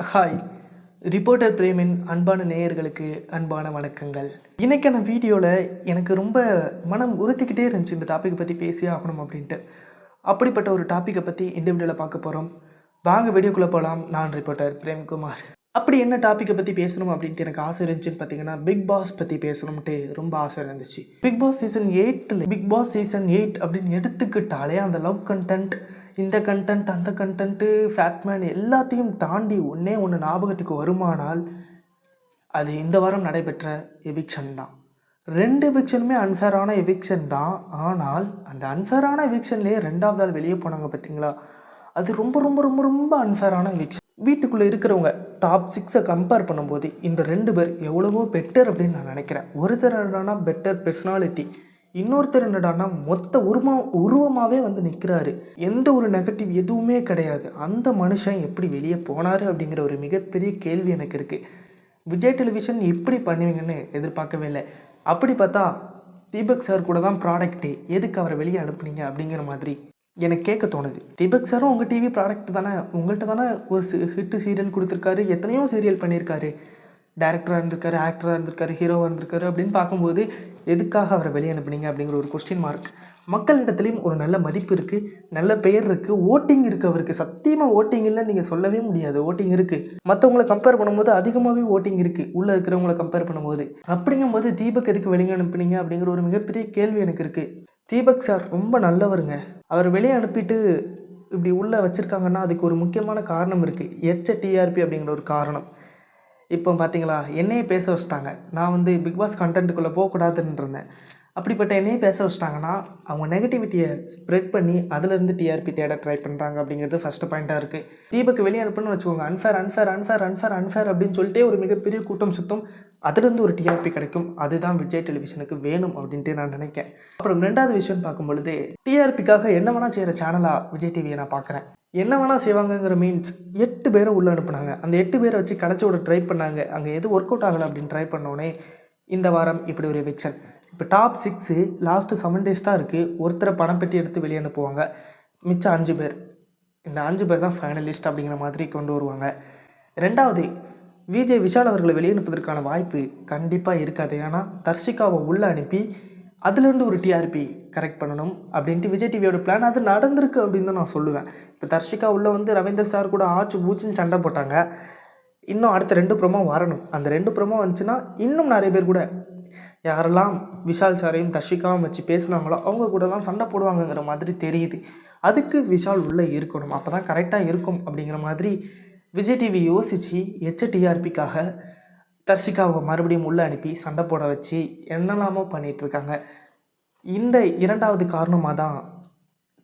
Hi, reporter பிரேமின் அன்பான நேயர்களுக்கு அன்பான வணக்கங்கள். இன்றைக்கான வீடியோவில் எனக்கு ரொம்ப மனம் உறுத்திக்கிட்டே இருந்துச்சு இந்த டாப்பிக்கை பற்றி பேசியே ஆகணும் அப்படின்ட்டு. அப்படிப்பட்ட ஒரு டாப்பிக்கை பற்றி இந்த வீடியோவில் பார்க்க போகிறோம். வாங்க வீடியோக்குள்ளே போகலாம். நான் ரிப்போர்ட்டர் பிரேம்குமார். அப்படி என்ன டாப்பிக்கை பற்றி பேசணும் அப்படின்ட்டு எனக்கு ஆசை இருந்துச்சுன்னு பார்த்தீங்கன்னா, பிக் பாஸ் பற்றி பேசணும்ட்டு ரொம்ப ஆசை இருந்துச்சு. பிக் பாஸ் சீசன் 8 அப்படின்னு எடுத்துக்கிட்டாலே அந்த லவ் கண்டென்ட், இந்த கண்டென்ட், அந்த கண்டென்ட்டு, ஃபேட்மேன் எல்லாத்தையும் தாண்டி ஒன்று ஞாபகத்துக்கு வருமானால் அது இந்த வாரம் நடைபெற்ற எவிக்ஷன் தான். 2 எவிக்ஷனுமே அன்ஃபேரான எவிக்ஷன் தான். ஆனால் அந்த அன்ஃபேரான எவிக்ஷன்லேயே 2வது ஆள் வெளியே போனாங்க பார்த்தீங்களா, அது ரொம்ப ரொம்ப ரொம்ப ரொம்ப அன்ஃபேரான எவிக்ஷன். வீட்டுக்குள்ளே இருக்கிறவங்க டாப் 6 கம்பேர் பண்ணும்போது இந்த 2 பேர் எவ்வளவோ பெட்டர் அப்படின்னு நான் நினைக்கிறேன். ஒருத்தர் என்னடானா பெட்டர் பர்சனாலிட்டி, இன்னொருத்தர் என்னடானா மொத்த உருவமாகவே வந்து நிற்கிறாரு. எந்த ஒரு நெகட்டிவ் எதுவுமே கிடையாது. அந்த மனுஷன் எப்படி வெளியே போனார் அப்படிங்கிற ஒரு மிகப்பெரிய கேள்வி எனக்கு இருக்குது. விஜய் டெலிவிஷன் இப்படி பண்ணுவீங்கன்னு எதிர்பார்க்கவே இல்லை. அப்படி பார்த்தா தீபக் சார் கூட தான் ப்ராடக்ட்டு, எதுக்கு அவரை வெளியே அனுப்புனீங்க அப்படிங்கிற மாதிரி எனக்கு கேட்க தோணுது. தீபக் சாரும் உங்கள் டிவி ப்ராடக்ட் தானே, உங்கள்கிட்ட தானே ஒரு ஹிட்டு சீரியல் கொடுத்துருக்காரு, எத்தனையோ சீரியல் பண்ணியிருக்காரு, டேரக்டராக இருந்திருக்காரு, ஆக்டராக இருந்திருக்காரு, ஹீரோவாக இருந்திருக்காரு. அப்படின்னு பார்க்கும்போது எதுக்காக அவரை வெளியே அனுப்புனீங்க அப்படிங்கிற ஒரு கொஸ்டின் மார்க். மக்களிடத்துலையும் ஒரு நல்ல மதிப்பு இருக்குது, நல்ல பெயர் இருக்குது, ஓட்டிங் இருக்குது அவருக்கு. சத்தியமாக ஓட்டிங் இல்லை நீங்கள் சொல்லவே முடியாது. ஓட்டிங் இருக்குது. மற்றவங்களை கம்பேர் பண்ணும்போது அதிகமாகவே ஓட்டிங் இருக்குது உள்ளே இருக்கிறவங்களை கம்பேர் பண்ணும்போது. அப்படிங்கும்போது தீபக் எதுக்கு வெளியே அனுப்புனீங்க அப்படிங்கிற ஒரு மிகப்பெரிய கேள்வி எனக்கு இருக்குது. தீபக் சார் ரொம்ப நல்லவருங்க. அவர் வெளியே அனுப்பிட்டு இப்படி உள்ளே வச்சுருக்காங்கன்னா அதுக்கு ஒரு முக்கியமான காரணம் இருக்குது. டிஆர்பி அப்படிங்கிற ஒரு காரணம். இப்போ பார்த்தீங்களா, என்னையே பேச வச்சிட்டாங்க. நான் வந்து பிக் பாஸ் கண்டென்ட்டுக்குள்ளே போகக்கூடாதுன்னு இருந்தேன். அப்படிப்பட்ட என்னையே பேச வச்சிட்டாங்கன்னா அவங்க நெகட்டிவிட்டியை ஸ்ப்ரெட் பண்ணி அதிலேருந்து டிஆர்பி தேட ட்ரை பண்ணுறாங்க அப்படிங்கிறது ஃபஸ்ட்டு பாயிண்ட்டாக இருக்குது. தீபக்கு வெளியே அனுப்புன்னு வச்சுக்கோங்க, அன்ஃபேர் அப்படின்னு சொல்லிட்டே ஒரு மிகப்பெரிய கூட்டம் சுத்தம், அதுலேருந்து ஒரு டிஆர்பி கிடைக்கும். அதுதான் விஜய் டெலிவிஷனுக்கு வேணும் அப்படின்ட்டு நான் நினைக்கிறேன். அப்புறம் 2வது விஷயம் பார்க்கும் பொழுது, டிஆர்பிக்காக என்ன வேணால் செய்கிற சேனலாக விஜய் டிவியை நான் பார்க்குறேன். என்ன வேணால் செய்வாங்கங்கிற மீன்ஸ் 8 பேரை உள்ளே அனுப்புனாங்க. அந்த 8 பேரை வச்சு கடைச்சி விட ட்ரை பண்ணாங்க. அங்கே எது ஒர்க் அவுட் ஆகலை அப்படின்னு ட்ரை பண்ணோடனே இந்த வாரம் இப்படி ஒரு எவிக்ஷன். இப்போ டாப் 6 லாஸ்ட்டு 7 days தான் இருக்குது. ஒருத்தரை பணம் பெட்டி எடுத்து வெளியே அனுப்புவாங்க. மிச்சம் 5 பேர். இந்த 5 பேர் தான் ஃபைனலிஸ்ட் அப்படிங்கிற மாதிரி கொண்டு வருவாங்க. 2வது, விஜய் விஷால் அவர்களை வெளியே அனுப்புவதற்கான வாய்ப்பு கண்டிப்பாக இருக்காது. ஏன்னா தர்ஷிகாவை உள்ளே அனுப்பி அதுலேருந்து ஒரு டிஆர்பி கரெக்ட் பண்ணணும் அப்படின்ட்டு விஜய் டிவியோட பிளான். அது நடந்திருக்கு அப்படின்னு தான் நான் சொல்லுவேன். இப்போ தர்ஷிகா உள்ளே வந்து ரவீந்தர் சார் கூட ஆச்சு பூச்சின்னு சண்டை போட்டாங்க. இன்னும் அடுத்த 2 ப்ரோமோ வரணும். அந்த 2 ப்ரோமோ வந்துச்சுன்னா இன்னும் நிறைய பேர் கூட யாரெல்லாம் விஷால் சாரையும் தர்ஷிகாவும் வச்சு பேசுனாங்களோ அவங்க கூடலாம் சண்டை போடுவாங்கங்கிற மாதிரி தெரியுது. அதுக்கு விஷால் உள்ளே இருக்கணும், அப்போ தான் கரெக்டாக இருக்கும் அப்படிங்கிற மாதிரி விஜய் டிவி யோசித்து டிஆர்பிக்காக தர்ஷிகாவை மறுபடியும் உள்ளே அனுப்பி சண்டை போட வச்சு என்னெல்லாமோ பண்ணிகிட்ருக்காங்க. இந்த 2வது காரணமாக தான்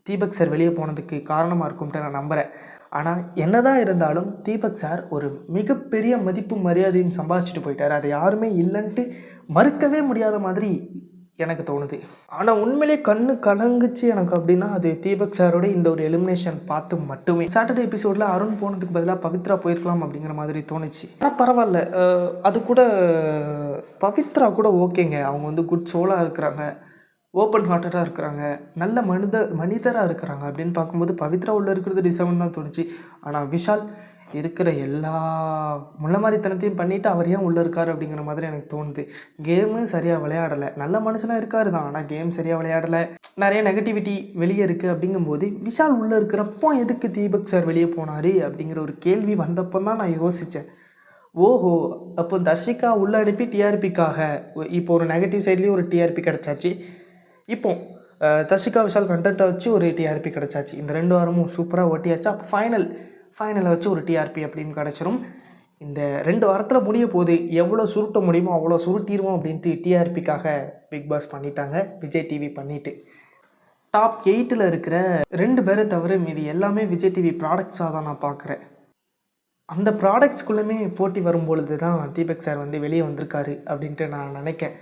தீபக் சார் வெளியே போனதுக்கு காரணமாக இருக்கும்ட்டு நான் நம்புகிறேன். ஆனால் என்ன தான் இருந்தாலும் தீபக் சார் ஒரு மிகப்பெரிய மதிப்பு மரியாதையும் சம்பாதிச்சுட்டு போயிட்டார். அது யாருமே இல்லைன்ட்டு மறுக்கவே முடியாத மாதிரி எனக்கு தோணுது. ஆனால் உண்மையிலே கண்ணு கலங்குச்சு எனக்கு அப்படின்னா அது தீபக் சாரோட இந்த ஒரு எலிமினேஷன் பார்த்து மட்டுமே. சாட்டர்டே எபிசோடில் அருண் போனதுக்கு பதிலாக பவித்ரா போயிருக்கலாம் அப்படிங்கிற மாதிரி தோணுச்சு. ஆனால் பரவாயில்ல, அது கூட பவித்ரா கூட ஓகேங்க. அவங்க வந்து குட் சோலாக இருக்கிறாங்க, ஓப்பன் ஹார்ட்டடாக இருக்கிறாங்க, நல்ல மனிதராக இருக்கிறாங்க. அப்படின்னு பார்க்கும்போது பவித்ரா உள்ளே இருக்கிறது டிசவன் தான் தோணுச்சு. ஆனால் விஷால் இருக்கிற எல்லா முள்ளமாரித்தனத்தையும் பண்ணிவிட்டு அவர் ஏன் உள்ளே இருக்கார் அப்படிங்கிற மாதிரி எனக்கு தோணுது. கேமு சரியாக விளையாடலை, நல்ல மனுஷனாக இருக்காரு தான், ஆனால் கேம் சரியாக விளையாடலை, நிறைய நெகட்டிவிட்டி வெளியே இருக்குது. அப்படிங்கும்போது விஷால் உள்ளே இருக்கிறப்போ எதுக்கு தீபக் சார் வெளியே போனார் அப்படிங்கிற ஒரு கேள்வி வந்தப்போ தான் நான் யோசித்தேன். ஓஹோ, அப்போ தர்ஷிகா உள்ளே அனுப்பி டிஆர்பிக்காக இப்போ ஒரு நெகட்டிவ் சைட்லேயும் ஒரு டிஆர்பி கிடச்சாச்சு. இப்போ தர்ஷிகா விஷால் கண்டென்ட்டை வச்சு ஒரு டிஆர்பி கிடச்சாச்சு. இந்த 2 வாரமும் சூப்பராக ஓட்டியாச்சு. அப்போ ஃபைனலை வச்சு ஒரு டிஆர்பி அப்படின்னு கிடச்சிரும். இந்த 2 வாரத்தில் முடிய போது எவ்வளோ சுருட்ட முடியுமோ அவ்வளோ சுருட்டிடுவோம் அப்படின்ட்டு டிஆர்பிக்காக பிக் பாஸ் பண்ணிட்டாங்க, விஜய் டிவி பண்ணிவிட்டு. டாப் 8 இருக்கிற 2 பேரை தவிர மீதி எல்லாமே விஜய் டிவி ப்ராடக்ட்ஸாக தான் நான் பார்க்குறேன். அந்த ப்ராடக்ட்ஸ்குள்ளேயுமே போட்டி வரும்பொழுது தான் தீபக் சார் வந்து வெளியே வந்திருக்காரு அப்படின்ட்டு நான் நினைக்கிறேன்.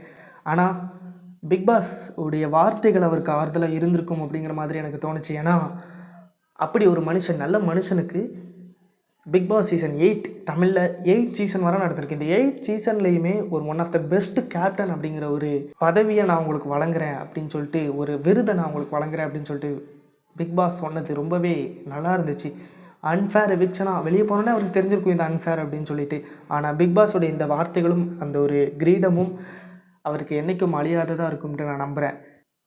ஆனால் பிக் பாஸ் உடைய வார்த்தைகள் அவருக்கு ஆறுதலாக இருந்திருக்கும் அப்படிங்கிற மாதிரி எனக்கு தோணுச்சு. ஏன்னா அப்படி ஒரு மனுஷன், நல்ல மனுஷனுக்கு பிக் பாஸ் சீசன் 8 தமிழில் 8 சீசன் வர நடந்திருக்கு. இந்த 8 சீசன்லேயுமே ஒரு one of the best captain அப்படிங்கிற ஒரு பதவியை நான் உங்களுக்கு வழங்குறேன் அப்படின்னு சொல்லிட்டு, ஒரு விருதை நான் உங்களுக்கு வழங்குறேன் அப்படின்னு சொல்லிட்டு பிக் பாஸ் சொன்னது ரொம்பவே நல்லா இருந்துச்சு. அன்ஃபேர் எவிக்ஷனாக வெளியே போனோன்னே அவருக்கு தெரிஞ்சிருக்கும் இது அன்ஃபேர் அப்படின்னு சொல்லிட்டு. ஆனால் பிக் பாஸோடைய இந்த வார்த்தைகளும் அந்த ஒரு கிரீடமும் அவருக்கு என்றைக்கும் அழியாததாக இருக்கும்ட்டு நான் நம்புகிறேன்.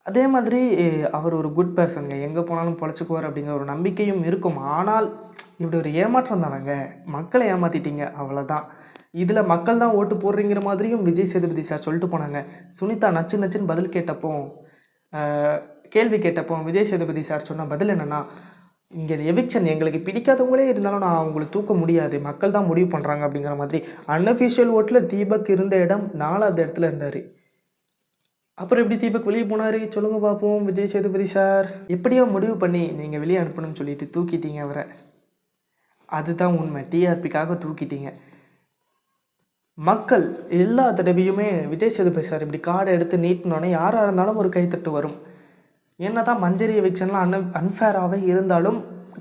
அதே மாதிரி அவர் ஒரு குட் பர்சனுங்க, எங்கே போனாலும் பொழைச்சிக்குவார் அப்படிங்கிற ஒரு நம்பிக்கையும் இருக்கும். ஆனால் இப்படி ஒரு ஏமாற்றம் தானேங்க, மக்களை ஏமாற்றிட்டீங்க அவ்வளோதான். இதில் மக்கள் தான் ஓட்டு போடுறீங்கிற மாதிரியும் விஜய் சேதுபதி சார் சொல்லிட்டு போனாங்க. சுனிதா நச்சு நச்சுன்னு பதில் கேட்டப்போ, கேள்வி கேட்டப்போ விஜய் சேதுபதி சார் சொன்ன பதில் என்னென்னா, இங்கே எவிக்ஷன் எங்களுக்கு பிடிக்காதவங்களே இருந்தாலும் நான் அவங்களை தூக்க முடியாது, மக்கள் தான் முடிவு பண்ணுறாங்க அப்படிங்கிற மாதிரி. அன்அஃபிஷியல் ஓட்டில் தீபக் இருந்த இடம் 4வது இடத்துல இருந்தார். அப்புறம் எப்படி தீபக் வெளியே போனார் சொல்லுங்க பார்ப்போம். விஜய் சேதுபதி சார் எப்படியோ முடிவு பண்ணி நீங்கள் வெளியே அனுப்பணும்னு சொல்லிட்டு தூக்கிட்டீங்க அவரை. அதுதான் உண்மை, டிஆர்பிக்காக தூக்கிட்டீங்க. மக்கள் எல்லா தடவையுமே விஜய் சேதுபதி சார் இப்படி கார்டை எடுத்து நீட்டினோடனே யாராக இருந்தாலும் ஒரு கைத்தட்டு வரும். என்ன தான் மஞ்சரி எவிக்ஷன்லாம் அன்ஃபேராகவே இருந்தாலும்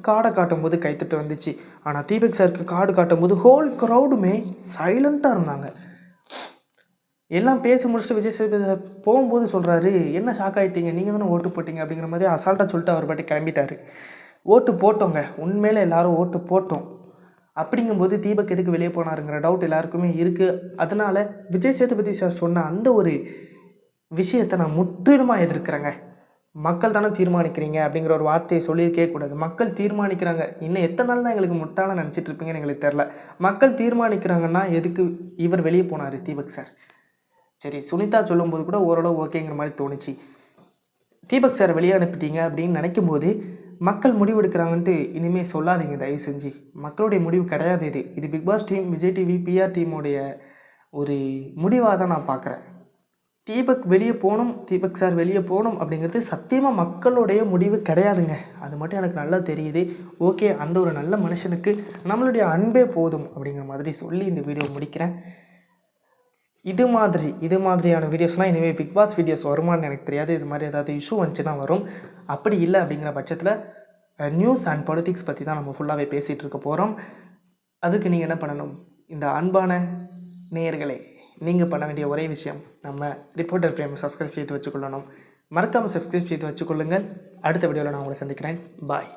கார்டை காட்டும் போது கைத்தட்டு வந்துச்சு. ஆனால் தீபக் சாருக்கு கார்டு காட்டும் போது ஹோல் க்ரௌடுமே சைலண்ட்டாக இருந்தாங்க. எல்லாம் பேசி முடிச்சுட்டு விஜய் சேதுபதி சார் போகும்போது சொல்கிறாரு, என்ன ஷாக் ஆகிட்டீங்க, நீங்கள் தானே ஓட்டு போட்டிங்க அப்படிங்கிற மாதிரி அசால்ட்டாக சொல்லிட்டு அவர் பாட்டி கிளம்பிட்டார். ஓட்டு போட்டோங்க, உண்மையில எல்லாரும் ஓட்டு போட்டோம். அப்படிங்கும்போது தீபக் எதுக்கு வெளியே போனாருங்கிற டவுட் எல்லாருக்குமே இருக்குது. அதனால் விஜய் சேதுபதி சார் சொன்ன அந்த ஒரு விஷயத்தை நான் முற்றிலுமாக எதிர்க்கிறேங்க. மக்கள் தானே தீர்மானிக்கிறீங்க அப்படிங்கிற ஒரு வார்த்தையை சொல்லியிருக்கே கூடாது. மக்கள் தீர்மானிக்கிறாங்க. இன்னும் எத்தனை நாள் தான் எங்களுக்கு முட்டாள நினச்சிட்டு இருப்பீங்கன்னு எங்களுக்கு தெரில. மக்கள் தீர்மானிக்கிறாங்கன்னா எதுக்கு இவர் வெளியே போனார் தீபக் சார்? சரி, சுனிதா சொல்லும்போது கூட ஓரளவு ஓகேங்கிற மாதிரி தோணுச்சு. தீபக் சார் வெளியே அனுப்பிட்டீங்க அப்படின்னு நினைக்கும் போது மக்கள் முடிவு எடுக்கிறாங்கன்ட்டு இனிமேல் சொல்லாதீங்க தயவு செஞ்சு. மக்களுடைய முடிவு கிடையாது இது. இது big boss team, Vijay TV, PR டீமுடைய ஒரு முடிவாக தான் நான் பார்க்குறேன். தீபக் வெளியே போகணும், தீபக் சார் வெளியே போகணும் அப்படிங்கிறது சத்தியமாக மக்களுடைய முடிவு கிடையாதுங்க. அது மட்டும் எனக்கு நல்லா தெரியுது. ஓகே, அந்த ஒரு நல்ல மனுஷனுக்கு நம்மளுடைய அன்பே போதும் அப்படிங்கிற மாதிரி சொல்லி இந்த வீடியோ முடிக்கிறேன். இது மாதிரியான வீடியோஸ்லாம் இனிமேல் பிக் பாஸ் வீடியோஸ் வருமானு எனக்கு தெரியாது. இது மாதிரி ஏதாவது இஷ்யூ வந்துச்சுன்னா வரும். அப்படி இல்லை அப்படிங்கிற பட்சத்தில் நியூஸ் அண்ட் பொலிட்டிக்ஸ் பற்றி தான் நம்ம ஃபுல்லாகவே பேசிகிட்டு இருக்க போகிறோம். அதுக்கு நீங்கள் என்ன பண்ணணும்? இந்த அன்பான நேயர்களே, நீங்கள் பண்ண வேண்டிய ஒரே விஷயம், நம்ம ரிப்போர்ட்டர் பிரேமை சப்ஸ்கிரைப் செய்து வச்சுக்கொள்ளணும். மறக்காமல் சப்ஸ்கிரைப் செய்து வச்சுக்கொள்ளுங்கள். அடுத்த வீடியோவில் நான் உங்களை சந்திக்கிறேன். பாய்.